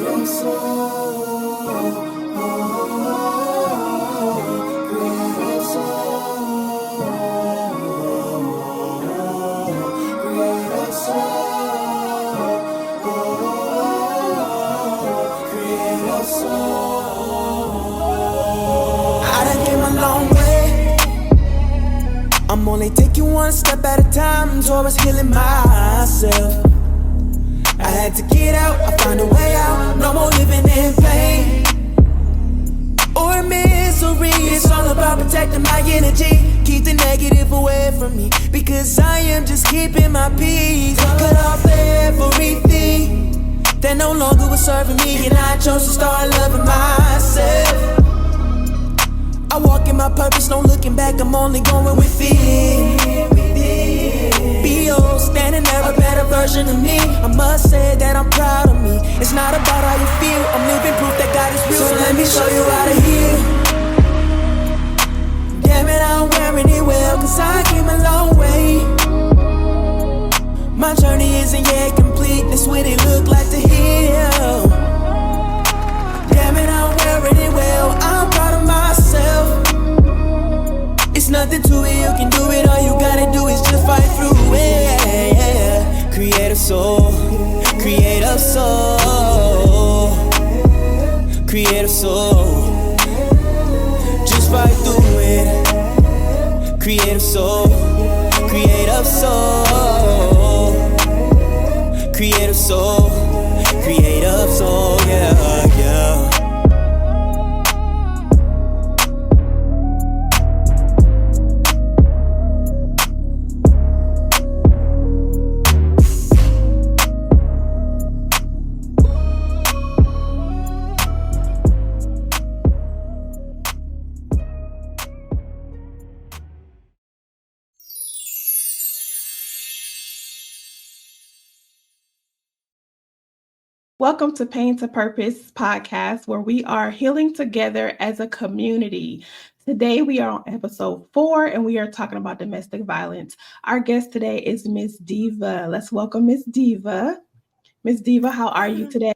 I'm only taking one step at a time towards healing myself. I had to get out, I found a way out. No more living in pain or misery. It's all about protecting my energy. Keep the negative away from me, because I am just keeping my peace. Cut off everything that no longer was serving me, and I chose to start loving myself. I walk in my purpose, no looking back, I'm only going with it. B.O. standing there, a better version of me. I must say that I'm proud of me. It's not about how you feel, I'm living proof that God is real. So let me show you how to heal. Damn it, I'm wearing it well, cause I came a long way. My journey isn't yet complete, that's what it look like to heal. Damn it, I'm wearing it well, I'm proud of myself. It's nothing to it, you can do it, all you gotta do is just fight through it. Creative soul, creative soul, creative soul. Just fight through it. Creative soul, creative soul, creative soul, creative soul, yeah, yeah. Welcome to Pain to Purpose podcast, where we are healing together as a community. Today we are on episode 4 and we are talking about domestic violence. Our guest today is Ms Diva. Let's welcome Ms Diva. Ms Diva, how are you today?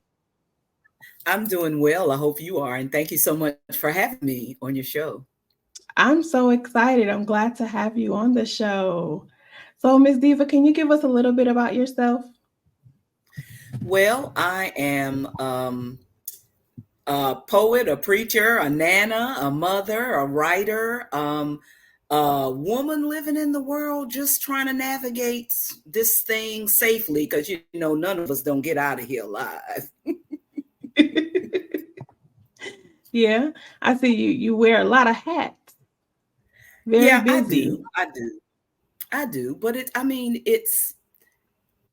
I'm doing well. I hope you are. And thank you so much for having me on your show. I'm so excited. I'm glad to have you on the show. So Ms Diva, can you give us a little bit about yourself? Well, I am a poet, a preacher, a nana, a mother, a writer, a woman living in the world, just trying to navigate this thing safely, because, you know, none of us don't get out of here alive. Yeah, I see you wear a lot of hats. Very busy. I do. But it's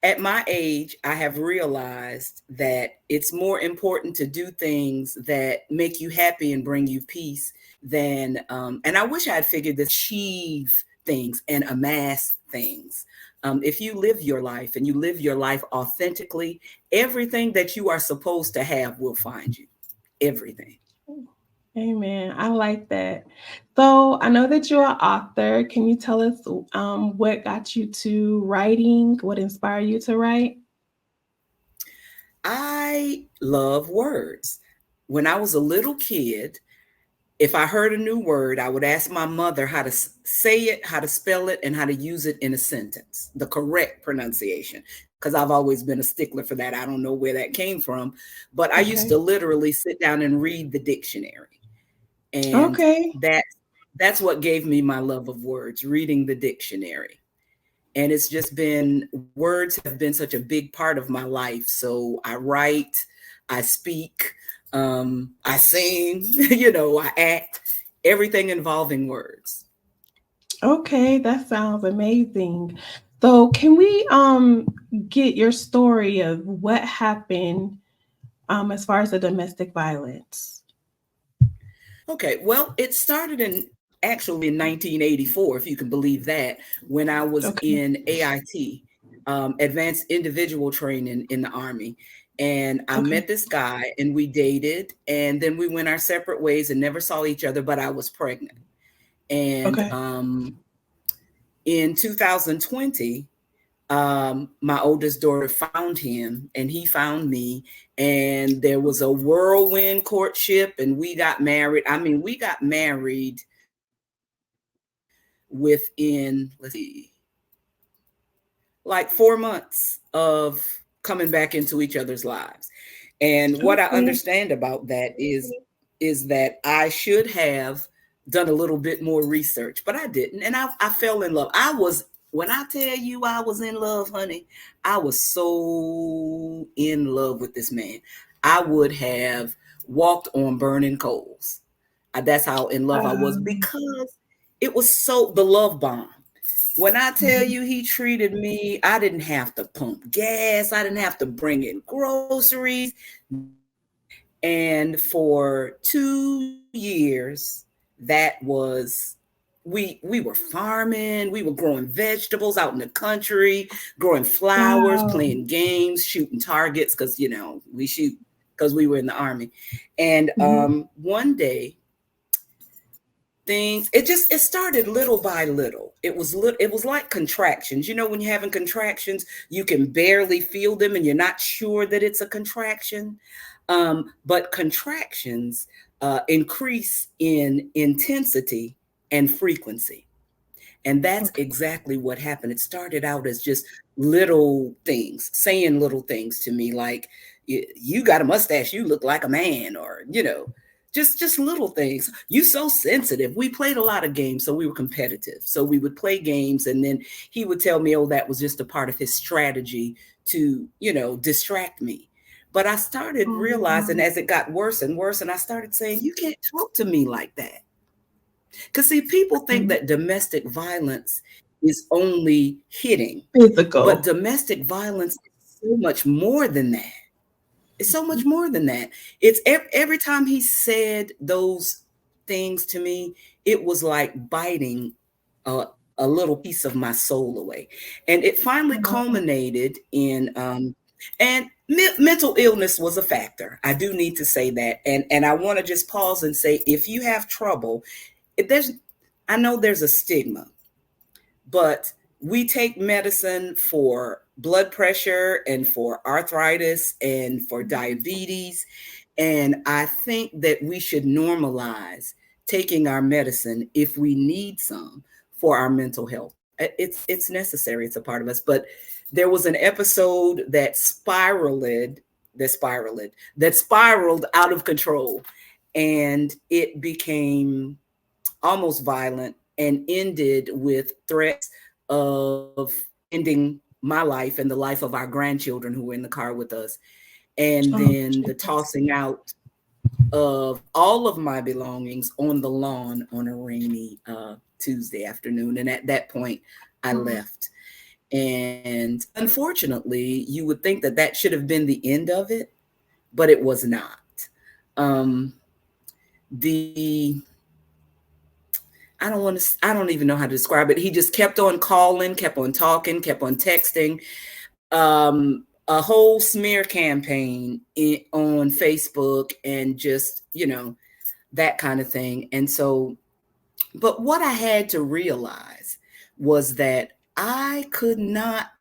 at my age, I have realized that it's more important to do things that make you happy and bring you peace than, and I wish I had figured this, achieve things and amass things. If you live your life and you live your life authentically, everything that you are supposed to have will find you. Everything. Amen. I like that. So I know that you're an author. Can you tell us what got you to writing? What inspired you to write? I love words. When I was a little kid, if I heard a new word, I would ask my mother how to say it, how to spell it, and how to use it in a sentence, the correct pronunciation, because I've always been a stickler for that. I don't know where that came from, but I used to literally sit down and read the dictionary. And that's what gave me my love of words, reading the dictionary. And it's just been, words have been such a big part of my life. So I write, I speak, I sing, I act, everything involving words. Okay, that sounds amazing. So can we get your story of what happened as far as the domestic violence? Okay, well, it started actually in 1984, if you can believe that, when I was in AIT, Advanced Individual Training in the Army. And I met this guy and we dated, and then we went our separate ways and never saw each other, but I was pregnant. And in 2020, My oldest daughter found him and he found me, and there was a whirlwind courtship and we got married. I mean, we got married within, let's see, like 4 months of coming back into each other's lives. And what I Okay. understand about that is that I should have done a little bit more research, but I didn't. And I fell in love. When I tell you I was in love, honey, I was so in love with this man. I would have walked on burning coals. That's how in love I was, Um, because it was so the love bomb. When I tell mhm. you he treated me, I didn't have to pump gas. I didn't have to bring in groceries. And for 2 years, that was we were farming, we were growing vegetables out in the country, growing flowers, Wow. playing games, shooting targets, because we shoot because we were in the army. And Mhm. one day things it started little by little. It was like contractions. When you're having contractions, you can barely feel them and you're not sure that it's a contraction. But contractions increase in intensity and frequency. And that's Okay. exactly what happened. It started out as just little things, saying little things to me like, you got a mustache, you look like a man, or, just little things. You so sensitive. We played a lot of games, so we were competitive. So we would play games, and then he would tell me, oh, that was just a part of his strategy to, distract me. But I started Oh, realizing wow. as it got worse and worse, and I started saying, you can't talk to me like that. Because, see, people think Okay. that domestic violence is only hitting, but Physical. domestic violence is so much more than that. It's so much Mhm. more than that. It's every time he said those things to me, it was like biting a, a little piece of my soul away. And it finally Wow. culminated in, and mental illness was a factor. I do need to say that. And I want to just pause and say, if you have trouble, if there's, I know there's a stigma, but we take medicine for blood pressure and for arthritis and for Mhm. diabetes. And I think that we should normalize taking our medicine if we need some for our mental health. It's necessary. It's a part of us. But there was an episode that spiraled out of control, and it became almost violent and ended with threats of ending my life and the life of our grandchildren who were in the car with us. And Oh, then the Jesus. tossing out of all of my belongings on the lawn on a rainy Tuesday afternoon. And at that point, I Oh, left. And unfortunately, you would think that that should have been the end of it, but it was not. Um, the I don't even know how to describe it. He just kept on calling, kept on talking, kept on texting. A whole smear campaign on Facebook, and just, that kind of thing. And so, but what I had to realize was that I could not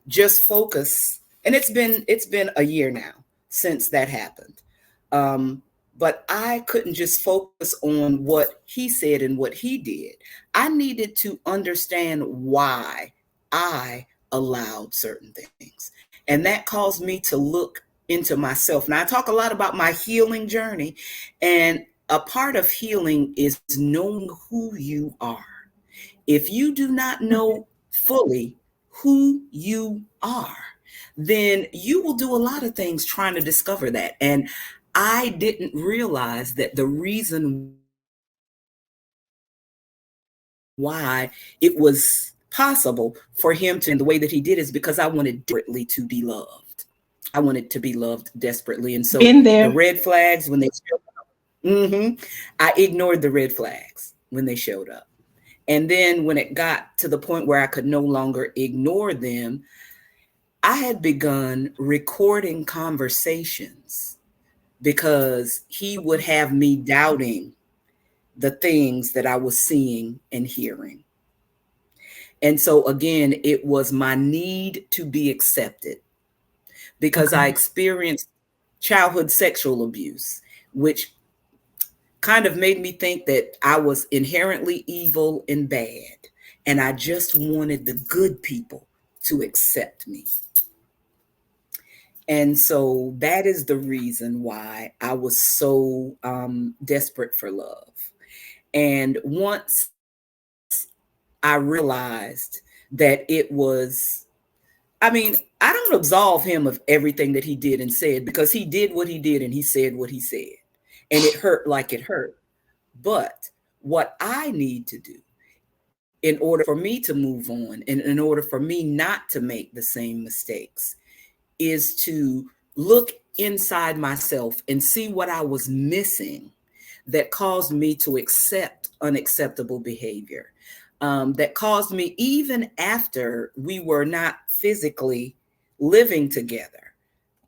just focus, and it's been a year now since that happened. um, but I couldn't just focus on what he said and what he did. I needed to understand why I allowed certain things, and that caused me to look into myself. Now, I talk a lot about my healing journey, and a part of healing is knowing who you are. If you do not okay. know fully who you are, then you will do a lot of things trying to discover that. And I didn't realize that the reason why it was possible for him to treat me the way that he did is because I wanted desperately to be loved. I wanted to be loved desperately. And so the red Been there. flags, when they showed up, I ignored the red flags when they showed up. And then when it got to the point where I could no longer ignore them, I had begun recording conversations because he would have me doubting the things that I was seeing and hearing. And so again, it was my need to be accepted because I Okay. experienced childhood sexual abuse, which kind of made me think that I was inherently evil and bad. And I just wanted the good people to accept me. And so that is the reason why I was so desperate for love. And once I realized that it was, I mean, I don't absolve him of everything that he did and said because he did what he did and he said what he said. And it hurt like it hurt. But what I need to do in order for me to move on and in order for me not to make the same mistakes is to look inside myself and see what I was missing that caused me to accept unacceptable behavior, that caused me, even after we were not physically living together,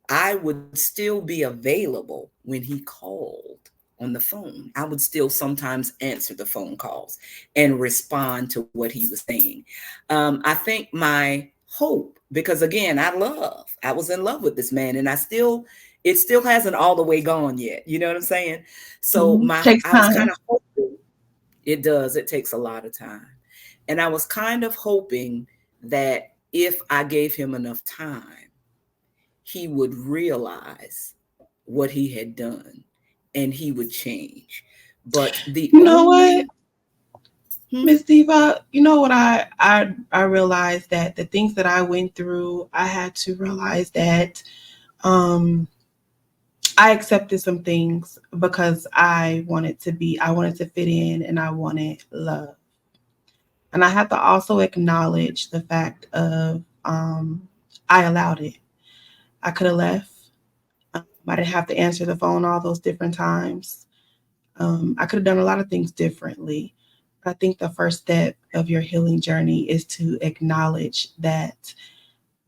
I would still be available when he called on the phone. I would still sometimes answer the phone calls and respond to what he was saying. I think my hope, because again, I was in love with this man and it still hasn't all the way gone yet. You know what I'm saying? So Takes I was kind time. of hoping. It does. It takes a lot of time. And I was kind of hoping that if I gave him enough time, he would realize what he had done and he would change. But the You know what, only, hmm, Ms. Diva, you know what I realized that the things that I went through, I had to realize that um I accepted some things because I wanted to fit in and I wanted love. And I have to also acknowledge the fact of I allowed it. I could have left. I didn't have to answer the phone all those different times. I could have done a lot of things differently. I think the first step of your healing journey is to acknowledge that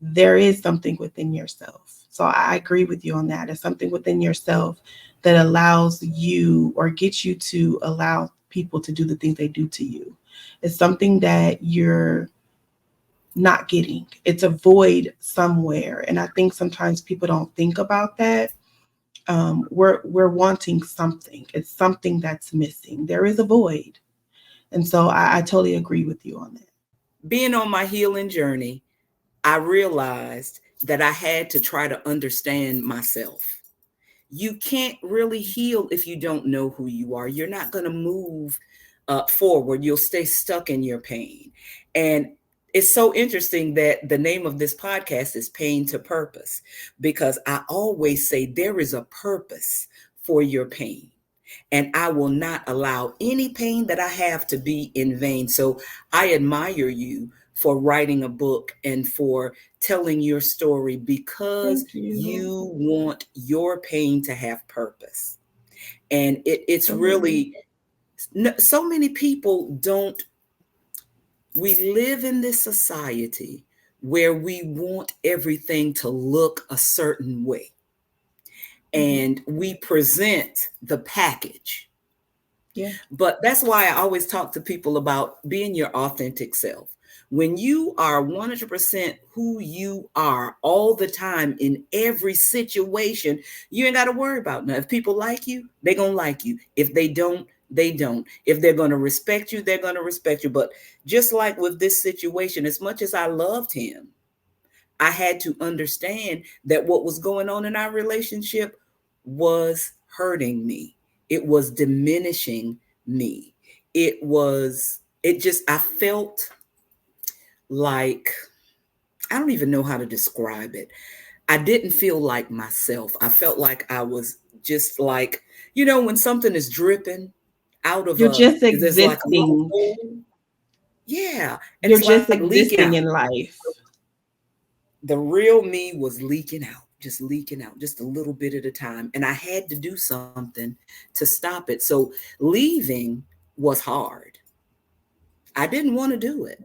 there is something within yourself. So I agree with you on that. It's something within yourself that allows you or gets you to allow people to do the things they do to you. It's something that you're not getting. It's a void somewhere. And I think sometimes people don't think about that. We're wanting something. It's something that's missing. There is a void. And so I totally agree with you on that. being on my healing journey, I realized that I had to try to understand myself. You can't really heal if you don't know who you are. You're not going to move forward. You'll stay stuck in your pain. And it's so interesting that the name of this podcast is Pain to Purpose, because I always say there is a purpose for your pain. And I will not allow any pain that I have to be in vain. So I admire you for writing a book and for telling your story because Thank you. you want your pain to have purpose. And it's Absolutely. really, so many people don't, we live in this society where we want everything to look a certain way. Mhm. And we present the package. Yeah. But that's why I always talk to people about being your authentic self. When you are 100% who you are all the time in every situation, you ain't got to worry about nothing. If people like you, they're going to like you. If they don't, they don't. If they're going to respect you, they're going to respect you. But just like with this situation, as much as I loved him, I had to understand that what was going on in our relationship was hurting me. It was diminishing me. I felt like, I don't even know how to describe it. I didn't feel like myself. I felt like I was just like, when something is dripping out of You're just there's like a little existing. hole. Yeah. And You're it's just like leaking out. existing in life. The real me was leaking out, just a little bit at a time. And I had to do something to stop it. So leaving was hard. I didn't want to do it.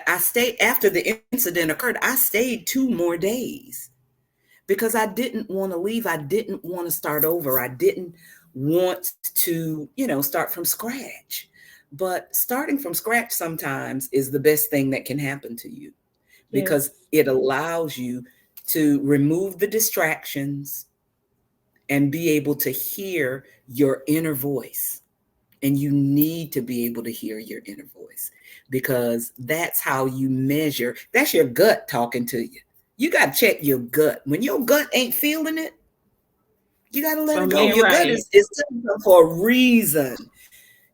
I stayed after the incident occurred. I stayed 2 more days because I didn't want to leave. I didn't want to start over. I didn't want to, start from scratch. But starting from scratch sometimes is the best thing that can happen to you, because Yes. it allows you to remove the distractions and be able to hear your inner voice. And you need to be able to hear your inner voice, because that's how you measure. That's your gut talking to you. You got to check your gut. When your gut ain't feeling it, you got to let it Something go. ain't Your gut right. is telling you for a reason.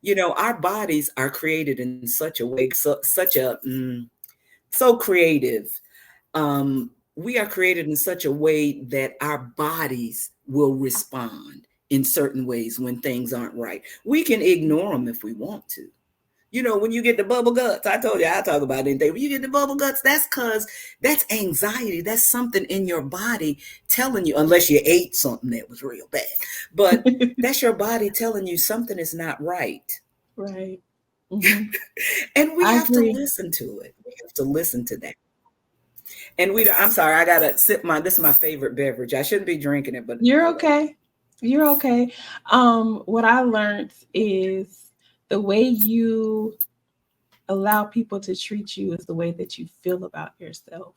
You know, our bodies are created in such a way, so creative. We are created in such a way that our bodies will respond in certain ways when things aren't right. We can ignore them if we want to. You know, when you get the bubble guts, I told you I talk about anything. When you get the bubble guts, that's because that's anxiety. That's something in your body telling you, unless you ate something that was real bad, but that's your body telling you something is not right. Right. Hmm. And we I have to agree. listen to it. We have to listen to that. And I'm sorry, I gotta sip this is my favorite beverage. I shouldn't be drinking it, but You're I love it. okay. You're okay. What I learned is the way you allow people to treat you is the way that you feel about yourself.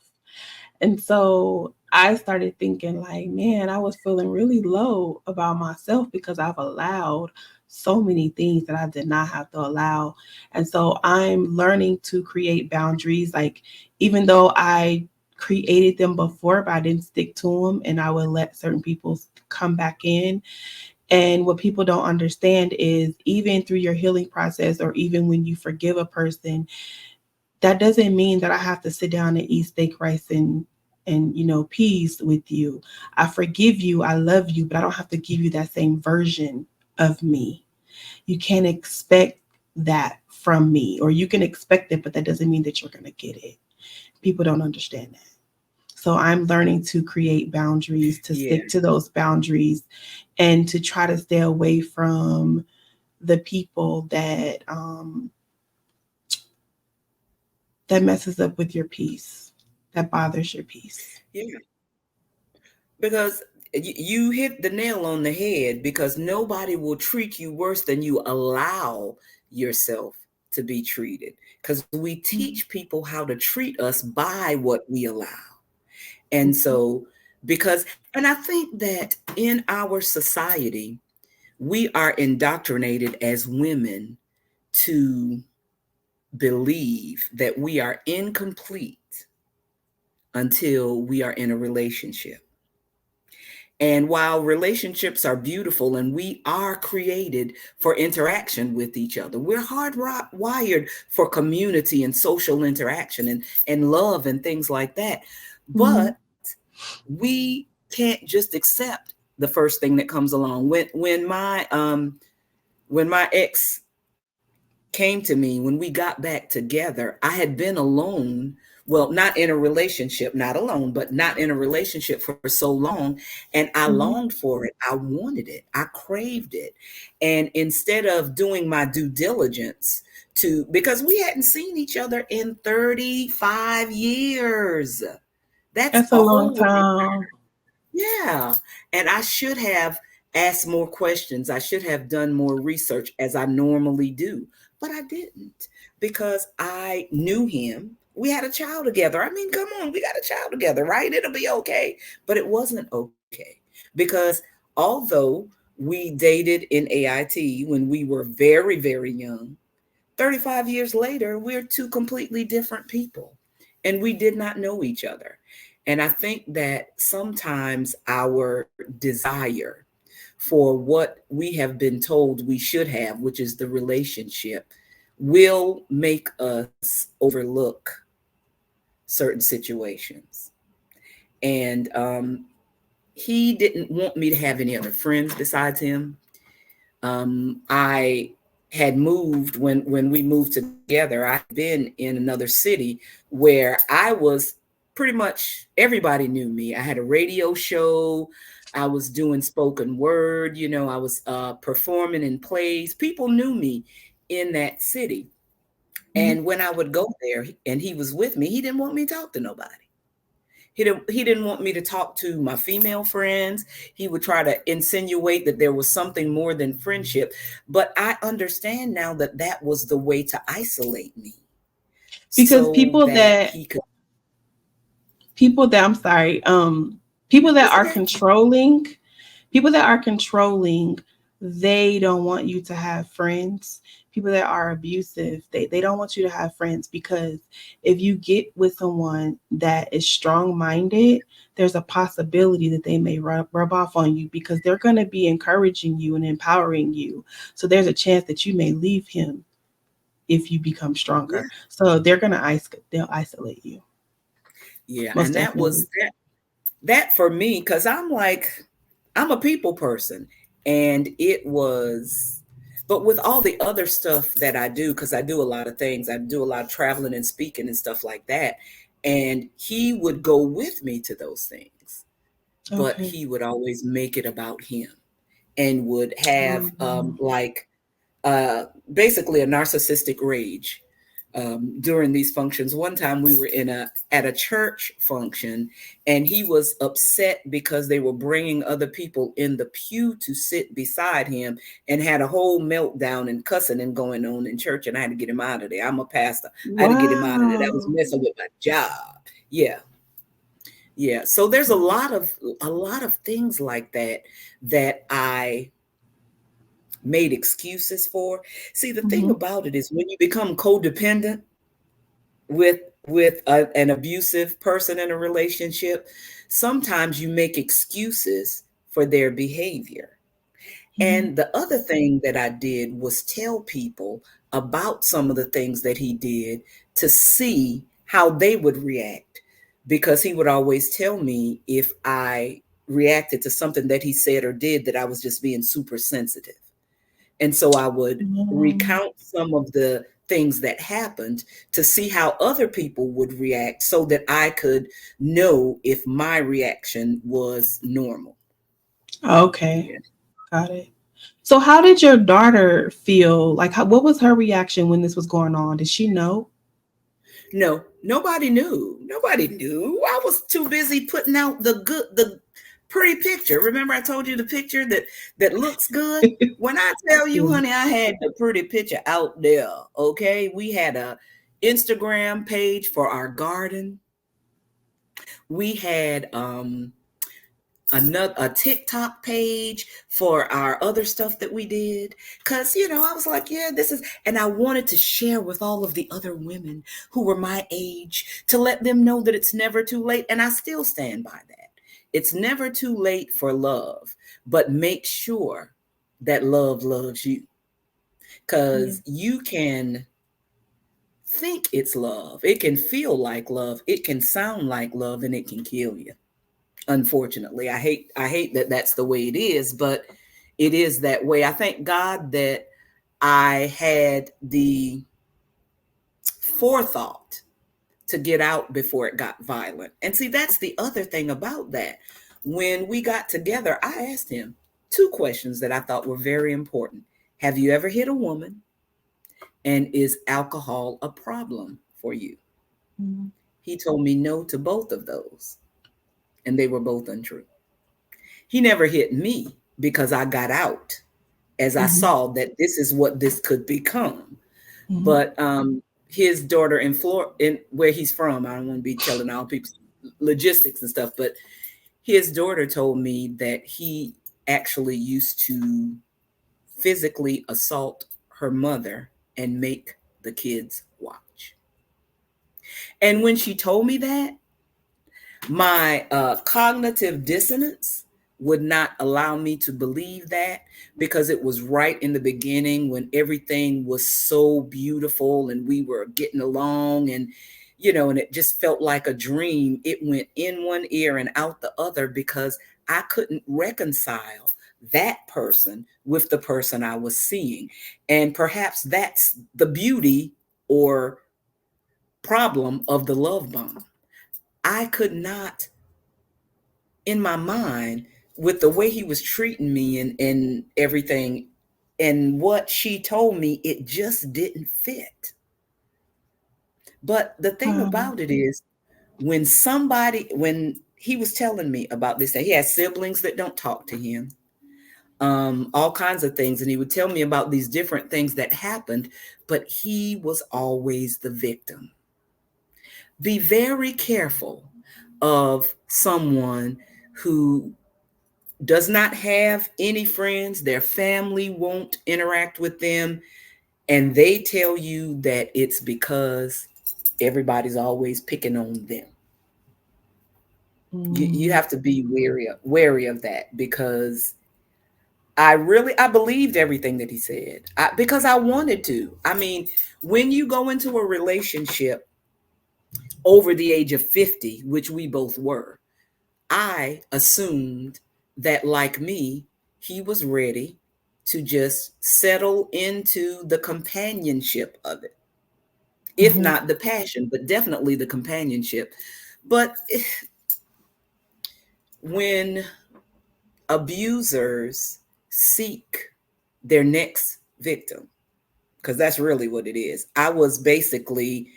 And so I started thinking, like, man, I was feeling really low about myself because I've allowed so many things that I did not have to allow. And so I'm learning to create boundaries. Like, even though I created them before, but I didn't stick to them, and I would let certain people come back in. And what people don't understand is, even through your healing process, or even when you forgive a person, that doesn't mean that I have to sit down and eat steak, rice, and peas with you. I forgive you, I love you, but I don't have to give you that same version of me. You can't expect that from me, or you can expect it, but that doesn't mean that you're going to get it. People don't understand that. So I'm learning to create boundaries, to Yeah, stick to those boundaries, and to try to stay away from the people that messes up with your peace, that bothers your peace. yeah. Because you hit the nail on the head, because nobody will treat you worse than you allow yourself to be treated. Because we teach Mhm. people how to treat us by what we allow. And Mhm. so, and I think that in our society, we are indoctrinated as women to believe that we are incomplete until we are in a relationship. And while relationships are beautiful and we are created for interaction with each other, we're hardwired for community and social interaction and love and things like that. Mhm. But we can't just accept the first thing that comes along. When my ex came to me, when we got back together, I had been alone. Well, not in a relationship, not alone, but not in a relationship for so long. And I Mhm. longed for it. I wanted it. I craved it. And instead of doing my due diligence because we hadn't seen each other in 35 years, that's That's a a long whole lot. time. Yeah. And I should have asked more questions. I should have done more research as I normally do, but I didn't, because I knew him. We had a child together. I mean, come on, we got a child together, right? It'll be okay. But it wasn't okay, because although we dated in AIT when we were very, very young, 35 years later, we're two completely different people, and we did not know each other. And I think that sometimes our desire for what we have been told we should have, which is the relationship, will make us overlook certain situations. And he didn't want me to have any other friends besides him. I had moved when we moved together. I had been in another city where I was pretty much everybody knew me. I had a radio show. I was doing spoken word. I was performing in plays. People knew me in that city. Mhm. And when I would go there and he was with me, he didn't want me to talk to nobody. He didn't want me to talk to my female friends. He would try to insinuate that there was something more than friendship. But I understand now that that was the way to isolate me Because so that he could. I'm sorry, people that It's are okay. controlling, people that are controlling, they don't want you to have friends. People that are abusive, they don't want you to have friends, because if you get with someone that is strong-minded, there's a possibility that they may rub off on you, because they're going to be encouraging you and empowering you. So there's a chance that you may leave him if you become Yeah, stronger. So they'll isolate you. yeah, Most and that definitely. was that for me, because I'm like, I'm a people person, and it was. But with all the other stuff that I do, because I do a lot of things, I do a lot of traveling and speaking and stuff like that, and he would go with me to those things, but Okay. he would always make it about him, and would have Um, uh, basically a narcissistic rage during these functions. One time we were at a church function, and he was upset because they were bringing other people in the pew to sit beside him, and had a whole meltdown and cussing and going on in church. And I had to get him out of there. I'm a pastor. I had to get him out of there. That was wow. messing with my job. Yeah, yeah. So there's a lot of things like that that I made excuses for. See, the thing Mhm. about it is, when you become codependent with an abusive person in a relationship, sometimes you make excuses for their behavior. Mhm. And the other thing that I did was tell people about some of the things that he did, to see how they would react, because he would always tell me if I reacted to something that he said or did, that I was just being super sensitive. And so I would Um, recount some of the things that happened, to see how other people would react, so that I could know if my reaction was normal. okay. Yeah. Got it. So how did your daughter feel? Like, what was her reaction when this was going on? Did she know? No, nobody knew. Nobody knew. I was too busy putting out the pretty picture. Remember I told you the picture that looks good? When I tell you, Yeah. honey, I had the pretty picture out there, okay? We had a Instagram page for our garden. We had a TikTok page for our other stuff that we did. Cause I was like, yeah, this is, and I wanted to share with all of the other women who were my age, to let them know that it's never too late. And I still stand by that. It's never too late for love, but make sure that love loves you. Yeah. Cause you can think it's love. It can feel like love. It can sound like love, and it can kill you. Unfortunately, I hate that that's the way it is, but it is that way. I thank God that I had the forethought to get out before it got violent. And see, that's the other thing about that. When we got together, I asked him two questions that I thought were very important. Have you ever hit a woman? And is alcohol a problem for you? Mhm. He told me no to both of those, and they were both untrue. He never hit me because I got out as I Mhm. saw that this is what this could become. Mhm. But his daughter in Florida, in where he's from, I don't want to be telling all people logistics and stuff, but his daughter told me that he actually used to physically assault her mother and make the kids watch. And when she told me that, my cognitive dissonance would not allow me to believe that, because it was right in the beginning when everything was so beautiful and we were getting along, and it just felt like a dream. It went in one ear and out the other, because I couldn't reconcile that person with the person I was seeing. And perhaps that's the beauty or problem of the love bomb. I could not, in my mind, with the way he was treating me and everything, and what she told me, it just didn't fit. But the thing Wow. about it is, when he was telling me about this, that he has siblings that don't talk to him, all kinds of things. And he would tell me about these different things that happened, but he was always the victim. Be very careful of someone who does not have any friends, their family won't interact with them, and they tell you that it's because everybody's always picking on them. You have to be wary of that, because I believed everything that he said, because I wanted to. I mean, when you go into a relationship over the age of 50, which we both were, I assumed that, like me, he was ready to just settle into the companionship of it, if Mhm. not the passion, but definitely the companionship. But when abusers seek their next victim, because that's really what it is. I was basically,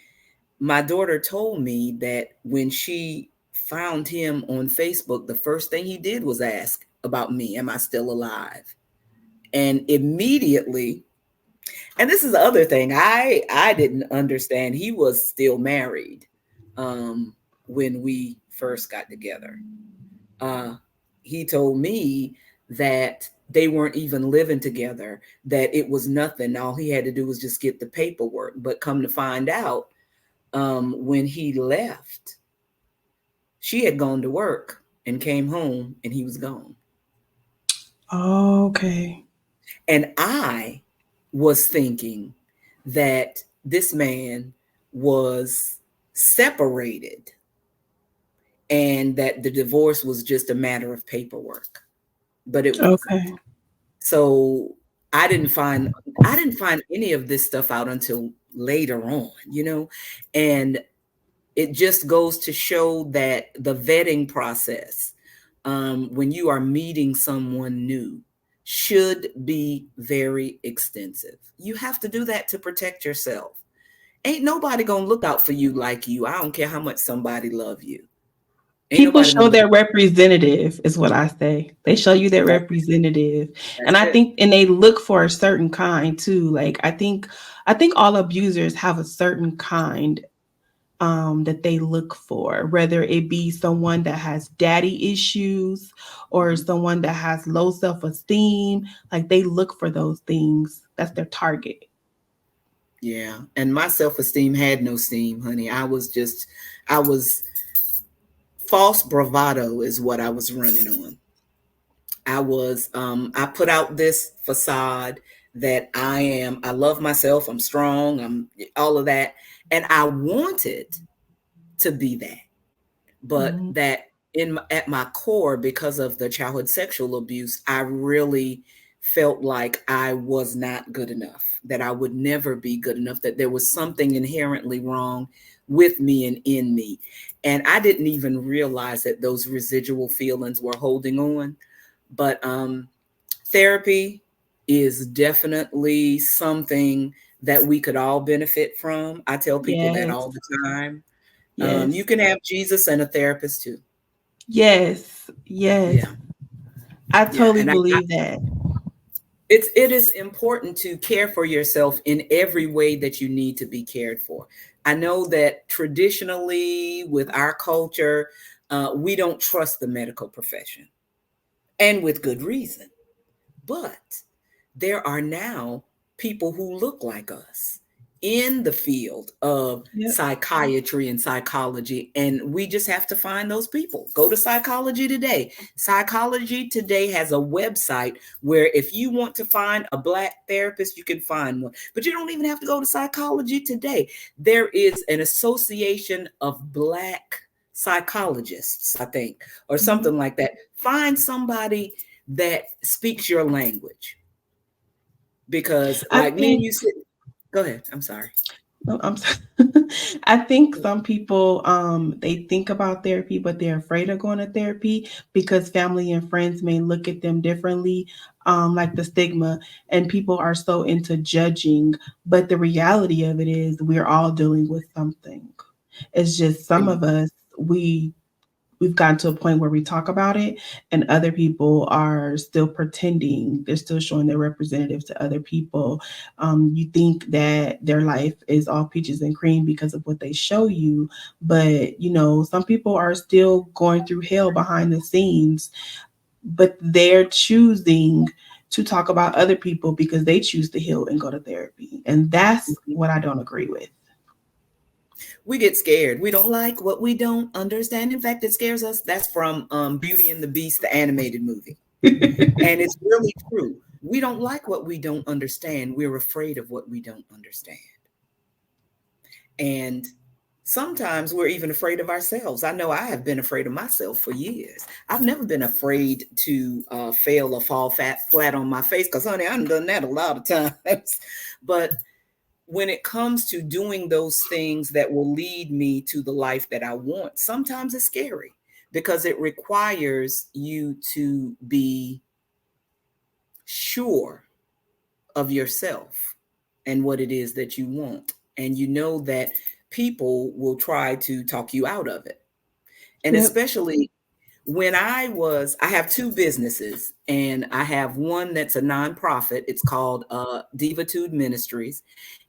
my daughter told me that when she found him on Facebook, the first thing he did was ask about me. Am I still alive? And immediately, and this is the other thing, I didn't understand. He was still married when we first got together. Uh, he told me that they weren't even living together, that it was nothing. All he had to do was just get the paperwork. But come to find out, when he left, she had gone to work and came home and he was gone. Okay. And I was thinking that this man was separated and that the divorce was just a matter of paperwork, but it wasn't. Okay. So I didn't find I didn't find any of this stuff out until later on, and it just goes to show that the vetting process, when you are meeting someone new, should be very extensive. You have to do that to protect yourself. Ain't nobody gonna look out for you like you. I don't care how much somebody love you. Ain't People nobody gonna show look. their representative, is what I say. They show you their That's, representative. And that's I it. think and they look for a certain kind too. Like I think all abusers have a certain kind that they look for, whether it be someone that has daddy issues or Mhm. someone that has low self-esteem. Like they look for those things. That's their target. Yeah, and my self-esteem had no steam, honey. I was false bravado is what I was running on. I put out this facade that I love myself, I'm strong, I'm all of that. And I wanted to be that. But Mhm. that at my core, because of the childhood sexual abuse, I really felt like I was not good enough, that I would never be good enough, that there was something inherently wrong with me and in me. And I didn't even realize that those residual feelings were holding on. But therapy is definitely something that we could all benefit from. I tell people that Yes. all the time. You Yes. can have Jesus and a therapist too. Yes. Yes. Yeah, I yeah, totally believe that. it is important to care for yourself in every way that you need to be cared for. I know that traditionally with our culture, we don't trust the medical profession, and with good reason. But there are now people who look like us in the field of Yep. psychiatry and psychology, and we just have to find those people. Go to Psychology Today. Psychology Today has a website where if you want to find a Black therapist, you can find one. But you don't even have to go to Psychology Today. There is an association of Black psychologists, I think, or Mhm. something like that. Find somebody that speaks your language, because I like me and think you sit. Go ahead, I'm sorry. oh, I'm sorry. I think some people they think about therapy, but they're afraid of going to therapy because family and friends may look at them differently, like the stigma, and people are so into judging. But the reality of it is we're all dealing with something. It's just some And of us we we've gotten to a point where we talk about it and other people are still pretending, they're still showing their representative to other people. You think that their life is all peaches and cream because of what they show you, but some people are still going through hell behind the scenes, but they're choosing to talk about other people because they choose to heal and go to therapy, and that's what I don't agree with. We get scared. We don't like what we don't understand. In fact, it scares us. That's from Beauty and the Beast, the animated movie. And it's really true. We don't like what we don't understand. We're afraid of what we don't understand. And sometimes we're even afraid of ourselves. I know I have been afraid of myself for years. I've never been afraid to fail or fall flat on my face because, honey, I've done that a lot of times. But when it comes to doing those things that will lead me to the life that I want, sometimes it's scary because it requires you to be sure of yourself and what it is that you want. And you know that people will try to talk you out of it. And Yep. especially when I have two businesses, and I have one that's a nonprofit. It's called Divatude Ministries.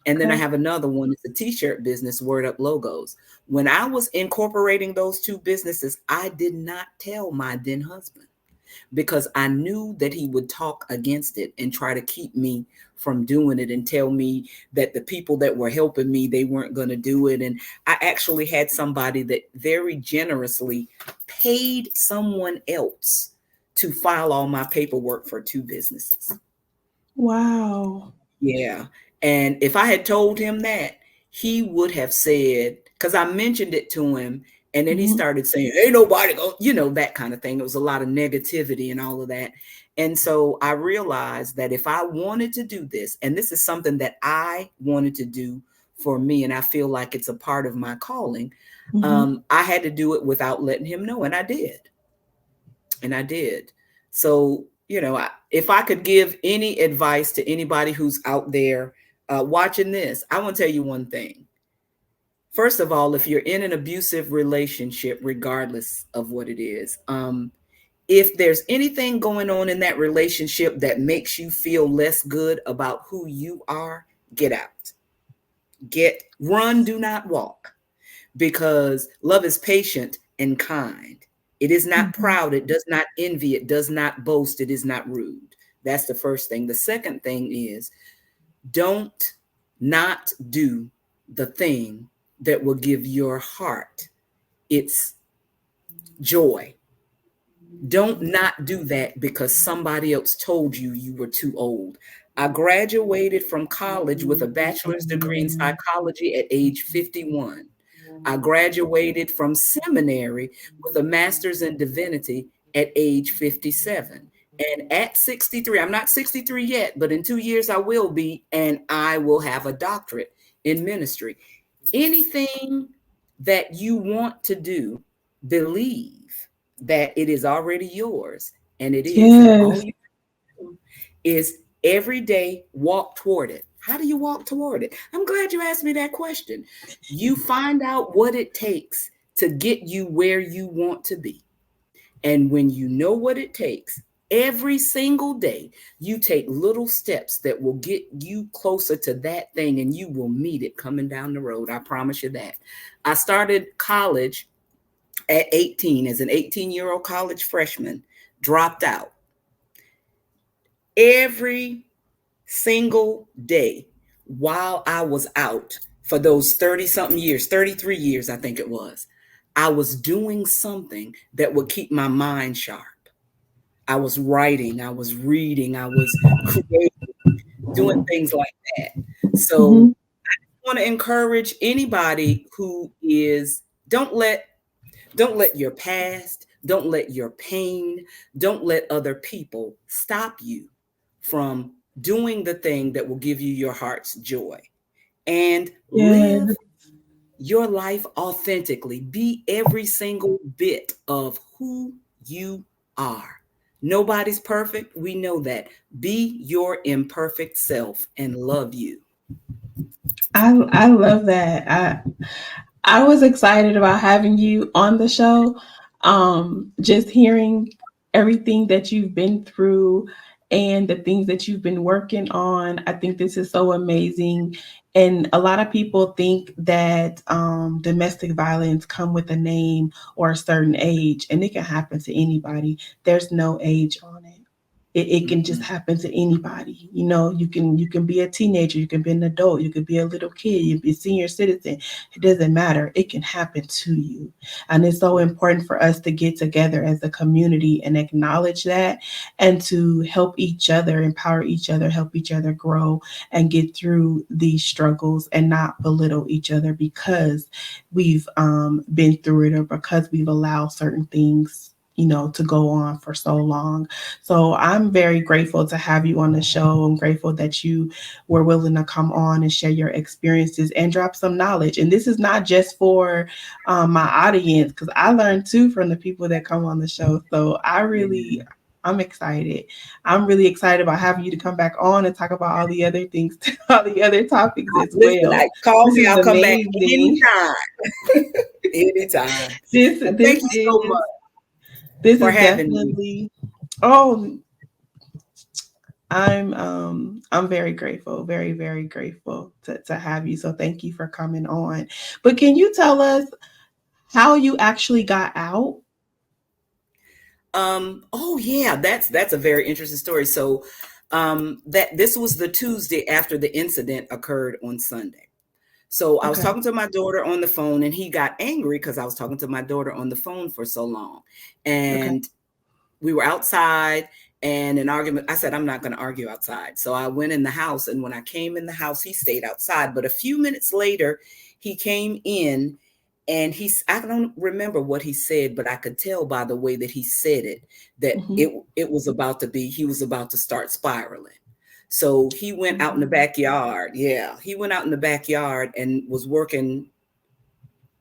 And then I Okay. have another one. It's a t-shirt business, Word Up Logos. When I was incorporating those two businesses, I did not tell my then husband because I knew that he would talk against it and try to keep me from doing it and tell me that the people that were helping me, they weren't going to do it. And I actually had somebody that very generously paid someone else to file all my paperwork for two businesses. Wow. Yeah. And if I had told him that, he would have said, because I mentioned it to him, and then he Mhm. started saying, ain't nobody go, that kind of thing. It was a lot of negativity and all of that. And so I realized that if I wanted to do this, and this is something that I wanted to do for me, and I feel like it's a part of my calling, Mhm. I had to do it without letting him know. And I did. And I did. So, if I could give any advice to anybody who's out there watching this, I want to tell you one thing. First of all, if you're in an abusive relationship, regardless of what it is, if there's anything going on in that relationship that makes you feel less good about who you are, get out. Run, do not walk, because love is patient and kind. It is not Mhm. proud. It does not envy. It does not boast. It is not rude. That's the first thing. The second thing is, don't not do the thing that will give your heart its joy. Don't not do that because somebody else told you you were too old. I graduated from college with a bachelor's degree in psychology at age 51. I graduated from seminary with a master's in divinity at age 57. And at 63, I'm not 63 yet, but in 2 years I will be, and I will have a doctorate in ministry. Anything that you want to do, believe that it is already yours, and it is. And all Yes. you do is every day walk toward it. How do you walk toward it? I'm glad you asked me that question. You find out what it takes to get you where you want to be. And when you know what it takes, every single day, you take little steps that will get you closer to that thing, and you will meet it coming down the road. I promise you that. I started college at 18 as an 18-year-old college freshman, dropped out. Every single day while I was out for those 30 something years, 33 years, I think it was, I was doing something that would keep my mind sharp. I was writing, I was reading, I was creating, doing things like that. So Mhm. I want to encourage anybody who is, don't let your past, don't let your pain, don't let other people stop you from doing the thing that will give you your heart's joy. And live Yes. your life authentically. Be every single bit of who you are. Nobody's perfect. We know that. Be your imperfect self and love you. I love that. I was excited about having you on the show. Just hearing everything that you've been through and the things that you've been working on. I think this is so amazing. And a lot of people think that domestic violence come with a name or a certain age, and it can happen to anybody. There's no age on it. It can just Mm-mm. happen to anybody. You can be a teenager, you can be an adult, you could be a little kid, you can be a senior citizen. It doesn't matter. It can happen to you. And it's so important for us to get together as a community and acknowledge that, and to help each other, empower each other, help each other grow and get through these struggles, and not belittle each other because we've been through it, or because we've allowed certain things to go on for so long. So I'm very grateful to have you on the show. I'm grateful that you were willing to come on and share your experiences and drop some knowledge. And this is not just for my audience, because I learn too from the people that come on the show. So Yeah. I'm excited. I'm really excited about having you to come back on and talk about all the other things, all the other topics as Listen, well. call This me. is I'll come back amazing. anytime. Anytime. This And this thank you so is much this for is having me. definitely. Oh, I'm very grateful, very, very grateful to have you. So thank you for coming on. But can you tell us how you actually got out? Oh yeah, that's a very interesting story. So that this was the Tuesday after the incident occurred on Sunday. So I was Okay. talking to my daughter on the phone, and he got angry because I was talking to my daughter on the phone for so long. Okay. And we were outside, and an argument. I said, I'm not going to argue outside. So I went in the house. And when I came in the house, he stayed outside. But a few minutes later, he came in, and I don't remember what he said, but I could tell by the way that he said it that Hmm. he was about to start spiraling. So he went out in the backyard. Yeah, he went out in the backyard and was working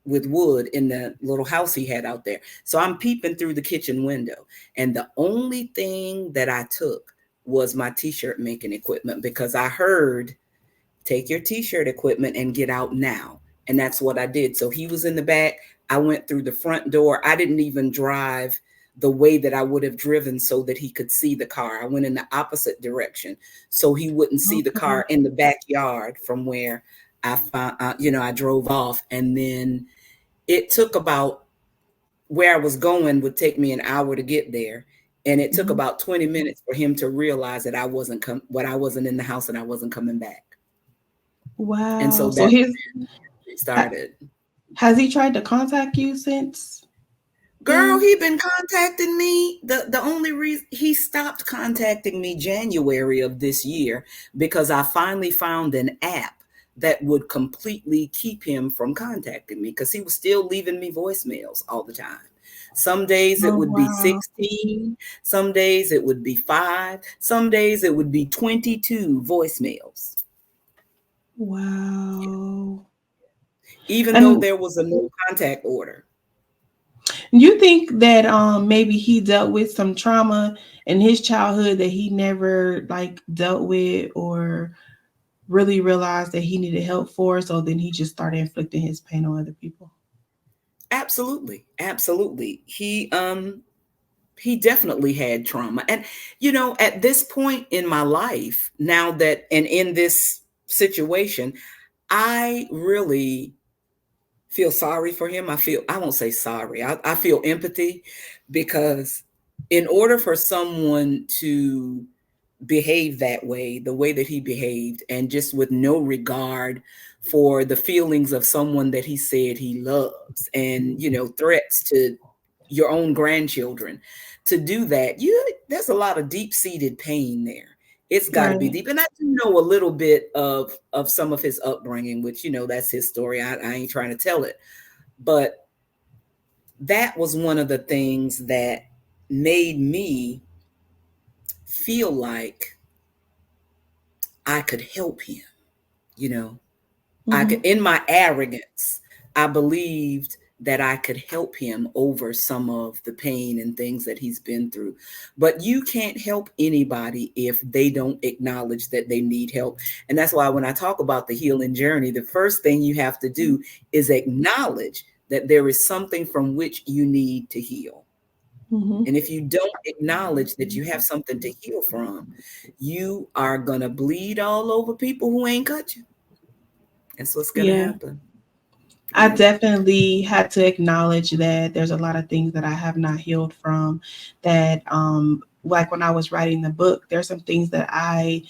with wood in the little house he had out there. So I'm peeping through the kitchen window. And the only thing that I took was my t-shirt making equipment, because I heard, take your t-shirt equipment and get out now. And that's what I did. So he was in the back. I went through the front door. I didn't even drive the way that I would have driven so that he could see the car. I went in the opposite direction so he wouldn't see the Okay. car in the backyard from where I found, I drove off. And then it took about, where I was going would take me an hour to get there. And it took Hmm. about 20 minutes for him to realize that I wasn't in the house and I wasn't coming back. And Wow. so So that's his when it started. has he tried to contact you since Girl, then? he been contacting me. The only reason he stopped contacting me January of this year, because I finally found an app that would completely keep him from contacting me, because he was still leaving me voicemails all the time. Some days it Oh would be wow. 16, some days it would be 5, some days it would be 22 voicemails, Wow. even though And there was a no contact order. you think that maybe he dealt with some trauma in his childhood that he never like dealt with, or really realized that he needed help for, so then he just started inflicting his pain on other people? Absolutely, absolutely. He definitely had trauma. And, at this point in my life, now that, and in this situation, I really feel sorry for him. I won't say sorry, I feel empathy, because in order for someone to behave that way, the way that he behaved, and just with no regard for the feelings of someone that he said he loves, and, threats to your own grandchildren, to do that, there's a lot of deep-seated pain there. It's got to be Right. deep. And I do know a little bit of some of his upbringing, which, that's his story. I ain't trying to tell it. But that was one of the things that made me feel like I could help him, you know. I could, Hmm. in my arrogance, I believed that I could help him over some of the pain and things that he's been through. But you can't help anybody if they don't acknowledge that they need help. And that's why when I talk about the healing journey, the first thing you have to do is acknowledge that there is something from which you need to heal. Mm-hmm. And if you don't acknowledge that you have something to heal from, you are going to bleed all over people who ain't cut you. That's what's going to Yeah. happen. I Yeah. definitely had to acknowledge that there's a lot of things that I have not healed from, that like when I was writing the book, there's some things that I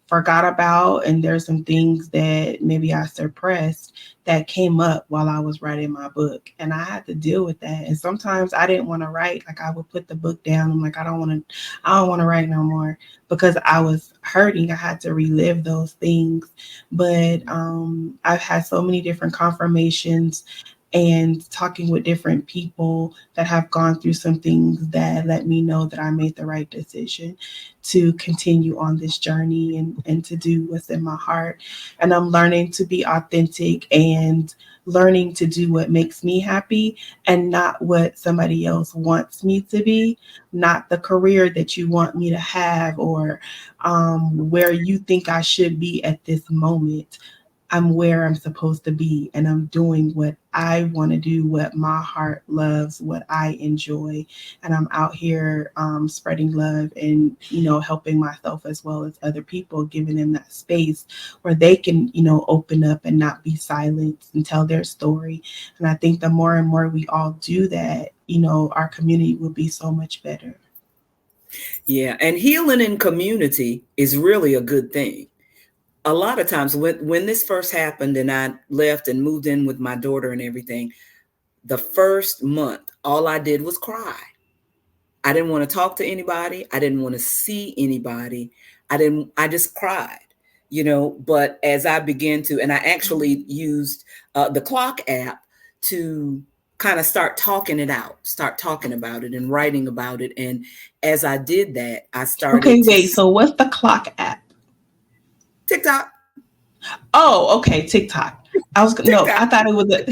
forgot about, and there's some things that maybe I suppressed that came up while I was writing my book, and I had to deal with that. And sometimes I didn't want to write. Like, I would put the book down. I'm like, I don't want to write no more, because I was hurting. I had to relive those things. But I've had so many different confirmations and talking with different people that have gone through some things that let me know that I made the right decision to continue on this journey, and to do what's in my heart. And I'm learning to be authentic and learning to do what makes me happy, and not what somebody else wants me to be, not the career that you want me to have, or where you think I should be at this moment. I'm where I'm supposed to be, and I'm doing what I want to do, what my heart loves, what I enjoy. And I'm out here spreading love, and, helping myself as well as other people, giving them that space where they can, open up and not be silenced and tell their story. And I think the more and more we all do that, our community will be so much better. Yeah. And healing in community is really a good thing. A lot of times when this first happened and I left and moved in with my daughter and everything, the first month, all I did was cry. I didn't want to talk to anybody. I didn't want to see anybody. I just cried, but as I began to, and I actually used the clock app to kind of start talking it out, start talking about it and writing about it. And as I did that, I Okay, started to wait. So what's the clock app? TikTok, Oh, okay, TikTok. No, TikTok. I thought it was a.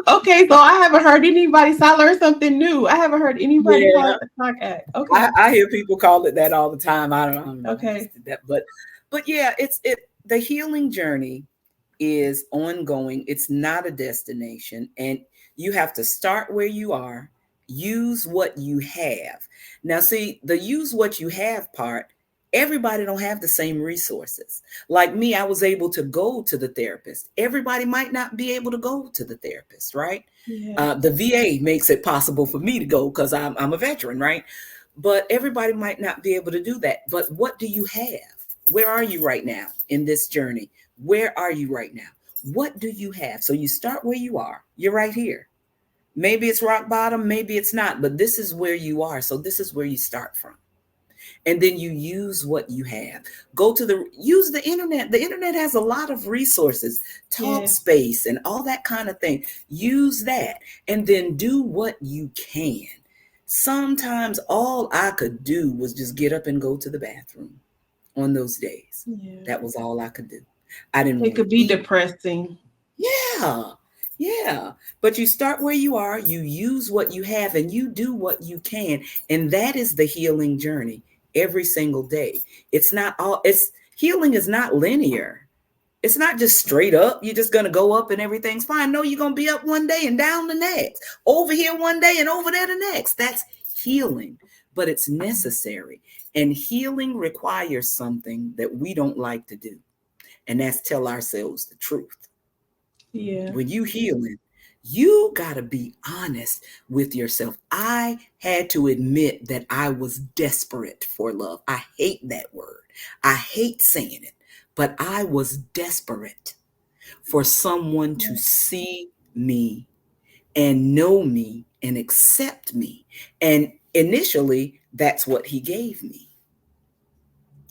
Okay, so I haven't heard anybody. So I learned something new. I haven't heard anybody call Yeah. it the clock act. Okay. I hear people call it that all the time. I don't know. I Okay. just did that. But yeah, the healing journey is ongoing. It's not a destination. And you have to start where you are, use what you have. Now, see, the use what you have part, everybody don't have the same resources. Like me, I was able to go to the therapist. Everybody might not be able to go to the therapist, right? Yeah. The VA makes it possible for me to go because I'm a veteran, right? But everybody might not be able to do that. But what do you have? Where are you right now in this journey? Where are you right now? What do you have? So you start where you are. You're right here. Maybe it's rock bottom, maybe it's not, but this is where you are. So this is where you start from. And then you use what you have. Use the internet. The internet has a lot of resources, talk Yeah. space and all that kind of thing. Use that and then do what you can. Sometimes all I could do was just get up and go to the bathroom on those days. Yeah. That was all I could do. I didn't It want to could be eat. depressing. Yeah. Yeah. But you start where you are, you use what you have, and you do what you can. And that is the healing journey every single day. Healing is not linear. It's not just straight up. You're just going to go up and everything's fine. No, you're going to be up one day and down the next, over here one day and over there the next. That's healing, but it's necessary. And healing requires something that we don't like to do. And that's tell ourselves the truth. Yeah. When you healing, you got to be honest with yourself. I had to admit that I was desperate for love. I hate that word. I hate saying it, but I was desperate for someone to see me and know me and accept me. And initially, that's what he gave me.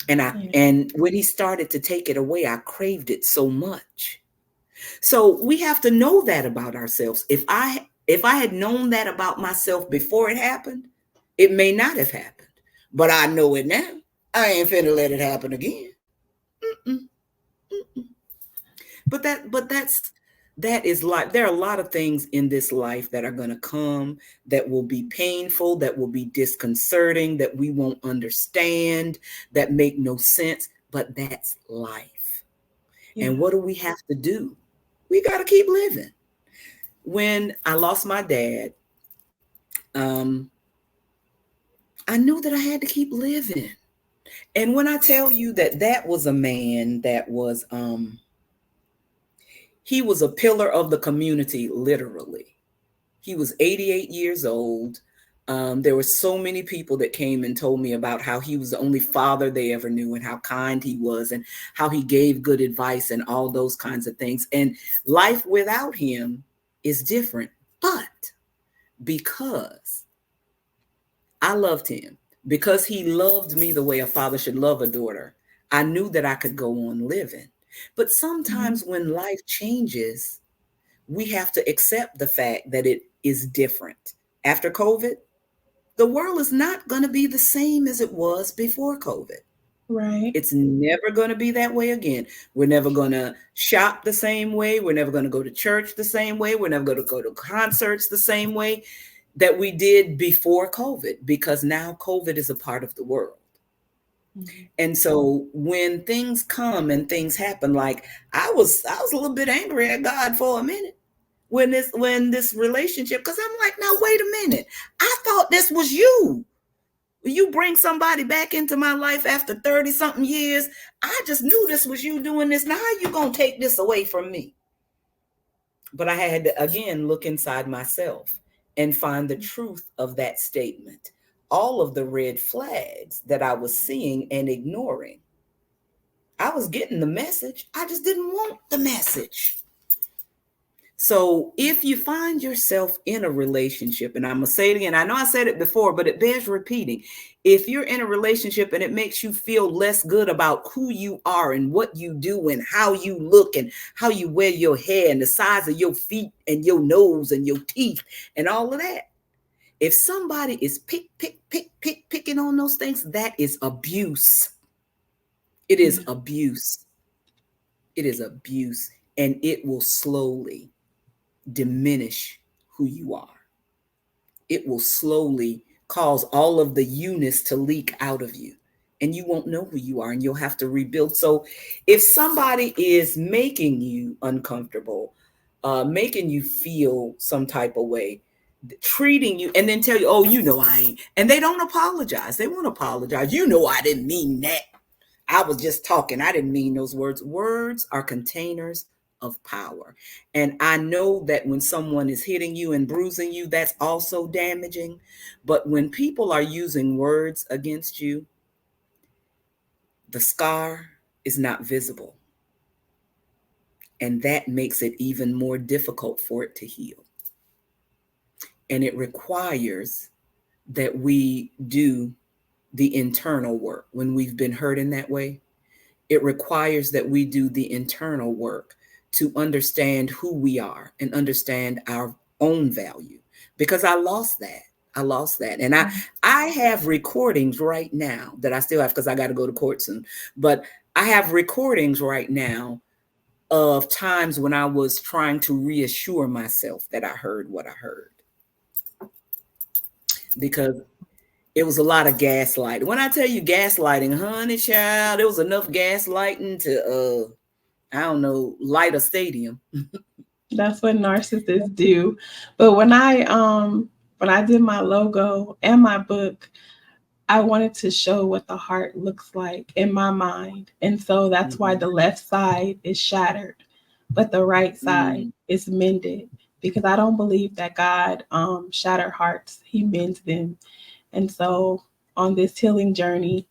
Yeah. And when he started to take it away, I craved it so much. So we have to know that about ourselves. If I had known that about myself before it happened, it may not have happened. But I know it now. I ain't finna let it happen again. Mm-mm, mm-mm. But that's That is life. There are a lot of things in this life that are going to come, that will be painful, that will be disconcerting, that we won't understand, that make no sense, but that's life. Yeah. And what do we have to do? We got to keep living. When I lost my dad, um, I knew that I had to keep living. And when I tell you that that was a man that was, he was a pillar of the community, literally. He was 88 years old. There were so many people that came and told me about how he was the only father they ever knew and how kind he was and how he gave good advice and all those kinds of things. And life without him is different. But because I loved him, because he loved me the way a father should love a daughter, I knew that I could go on living. But sometimes when life changes, we have to accept the fact that it is different. After COVID, the world is not going to be the same as it was before COVID. Right. It's never going to be that way again. We're never going to shop the same way. We're never going to go to church the same way. We're never going to go to concerts the same way that we did before COVID, because now COVID is a part of the world. And so when things come and things happen, like I was a little bit angry at God for a minute when this relationship, because I'm like, now wait a minute, I thought this was you. You bring somebody back into my life after 30 something years. I just knew this was you doing this. Now how you gonna take this away from me? But I had to again look inside myself and find the truth of that statement. All of the red flags that I was seeing and ignoring, I was getting the message, I just didn't want the message. So if you find yourself in a relationship, and I'm going to say it again, I know I said it before, but it bears repeating. If you're in a relationship and it makes you feel less good about who you are and what you do and how you look and how you wear your hair and the size of your feet and your nose and your teeth and all of that, if somebody is picking on those things, that is abuse. It is abuse. It is abuse, and it will slowly diminish who you are. It will slowly cause all of the you-ness to leak out of you, and you won't know who you are, and you'll have to rebuild. So if somebody is making you uncomfortable, making you feel some type of way, treating you, and then tell you, oh, you know I ain't, and they don't apologize. They won't apologize. You know I didn't mean that. I was just talking. I didn't mean those words. Words are containers of power. And I know that when someone is hitting you and bruising you, that's also damaging. But when people are using words against you, the scar is not visible. And that makes it even more difficult for it to heal. And it requires that we do the internal work when we've been hurt in that way. It requires that we do the internal work to understand who we are and understand our own value, because I lost that. And I have recordings right now that I still have, because I got to go to court soon. But I have recordings right now of times when I was trying to reassure myself that I heard what I heard, because it was a lot of gaslighting. When I tell you gaslighting, honey child, there was enough gaslighting to I don't know, light a stadium. That's what narcissists do. But when I did my logo and my book, I wanted to show what the heart looks like in my mind. And so that's why the left side is shattered, but the right side is mended, because I don't believe that God shatter hearts, he mends them. And so on this healing journey,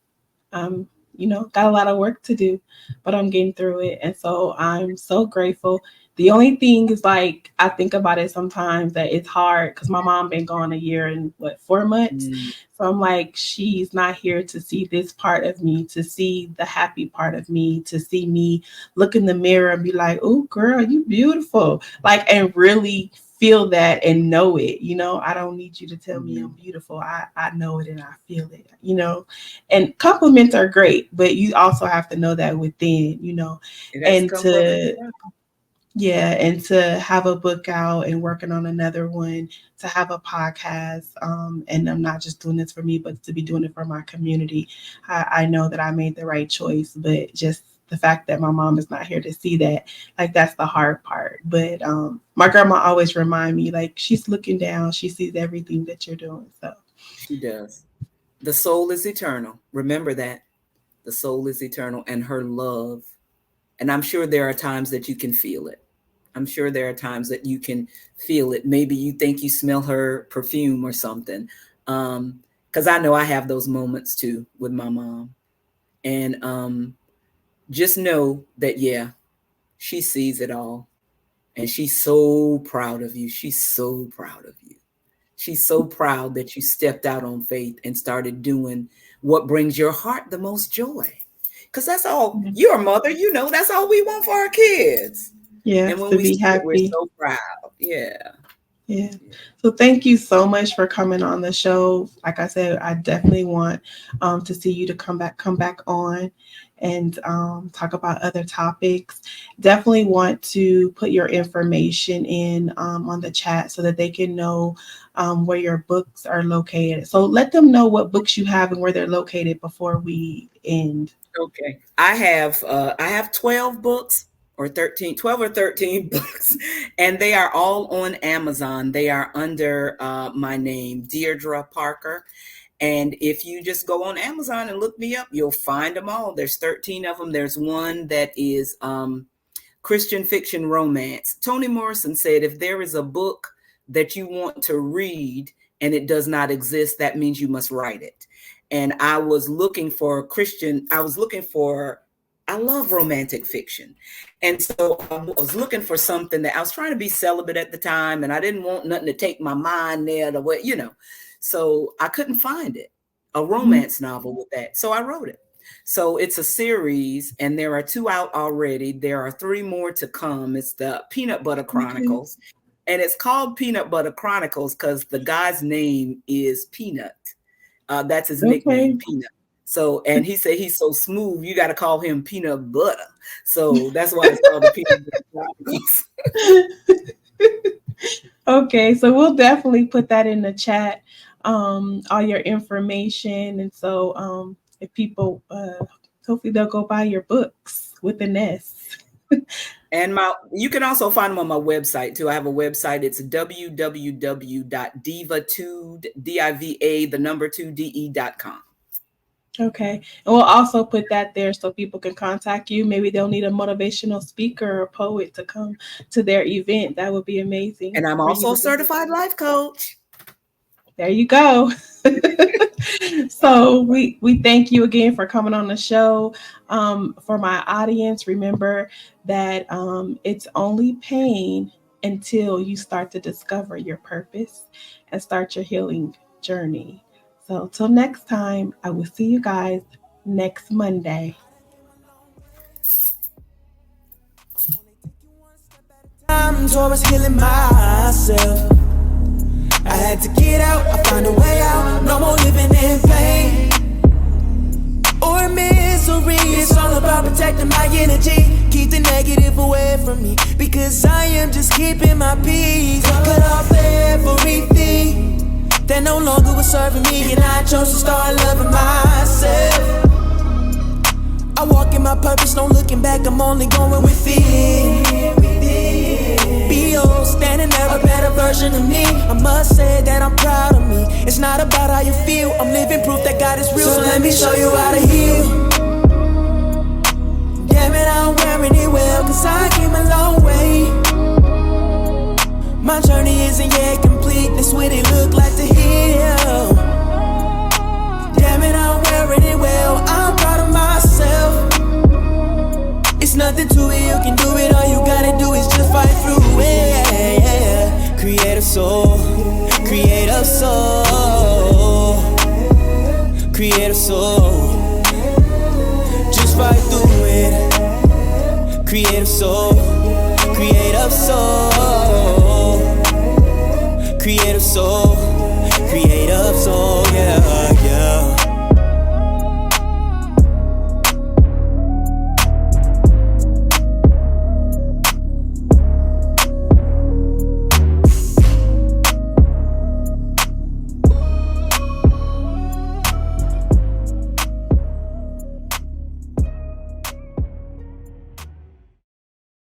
got a lot of work to do, but I'm getting through it. And so I'm so grateful. The only thing is, like, I think about it sometimes that it's hard because my mom been gone a year and 4 months. So I'm like, she's not here to see this part of me, to see the happy part of me, to see me look in the mirror and be like, oh girl, you beautiful. Like, and really feel that and know it. I don't need you to tell me I'm beautiful. I know it and I feel it, and compliments are great, but you also have to know that within, and Yeah, and to have a book out and working on another one, to have a podcast, and I'm not just doing this for me, but to be doing it for my community. I know that I made the right choice, but just the fact that my mom is not here to see that, like that's the hard part. But my grandma always remind me, like she's looking down, she sees everything that you're doing. So She does. The soul is eternal. Remember that. The soul is eternal, and her love. And I'm sure there are times that you can feel it. I'm sure there are times that you can feel it. Maybe you think you smell her perfume or something. Because I know I have those moments too with my mom. And just know that, yeah, she sees it all. And she's so proud of you. She's so proud of you. She's so proud that you stepped out on faith and started doing what brings your heart the most joy. Because that's all, you're a mother, you know, that's all we want for our kids. yeah, And when to we be see it, we're happy. so proud. Yeah. Yeah. So thank you so much for coming on the show. Like I said, I definitely want to see you to come back on and talk about other topics. Definitely want to put your information in on the chat so that they can know where your books are located. So let them know what books you have and where they're located before we end. Okay. I have 12 books or 13, 12 or 13 books, and they are all on Amazon. They are under my name, Deirdre Parker. And if you just go on Amazon and look me up, you'll find them all. There's 13 of them. There's one that is Christian fiction romance. Toni Morrison said, if there is a book that you want to read and it does not exist, that means you must write it. And I was looking for I love romantic fiction. And so I was looking for something that I was trying to be celibate at the time, and I didn't want nothing to take my mind there to what, you know. So I couldn't find it, a romance novel with that. So I wrote it. So it's a series, and there are 2 out already. There are 3 more to come. It's the Peanut Butter Chronicles. And it's called Peanut Butter Chronicles because the guy's name is Peanut. That's his nickname, Peanut. So, and he said he's so smooth, you got to call him Peanut Butter. So that's why it's called the Peanut Butter Chronicles. Okay, so we'll definitely put that in the chat, all your information. And so if people, hopefully they'll go buy your books with an S. And you can also find them on my website too. I have a website. It's www.diva2de.com. Okay. And we'll also put that there so people can contact you. Maybe they'll need a motivational speaker or poet to come to their event. That would be amazing. And I'm also a certified life coach. There you go. So we thank you again for coming on the show. For my audience, remember that it's only pain until you start to discover your purpose and start your healing journey. So till next time, I will see you guys next Monday. I'm always healing myself. I had to get out, I found a way out. No more living in pain or misery. It's all about protecting my energy. Keep the negative away from me, because I am just keeping my peace. Cut off everything that no longer was serving me, and I chose to start loving myself. I walk in my purpose, no looking back, I'm only going within. Be.O. standing there, a better version of me. I must say that I'm proud of me. It's not about how you feel, I'm living proof that God is real. So let me show you how to heal. Damn it, I'm wearing it well, cause I came a long way. My journey isn't yet complete, that's what it look like to heal. Damn it, I'm wearing it well, I'm proud of myself. It's nothing to it, you can do it, all you gotta do is just fight through it. Creative soul, creative soul, creative soul. Just fight through it. Creative soul, creative soul, creative soul, creative soul.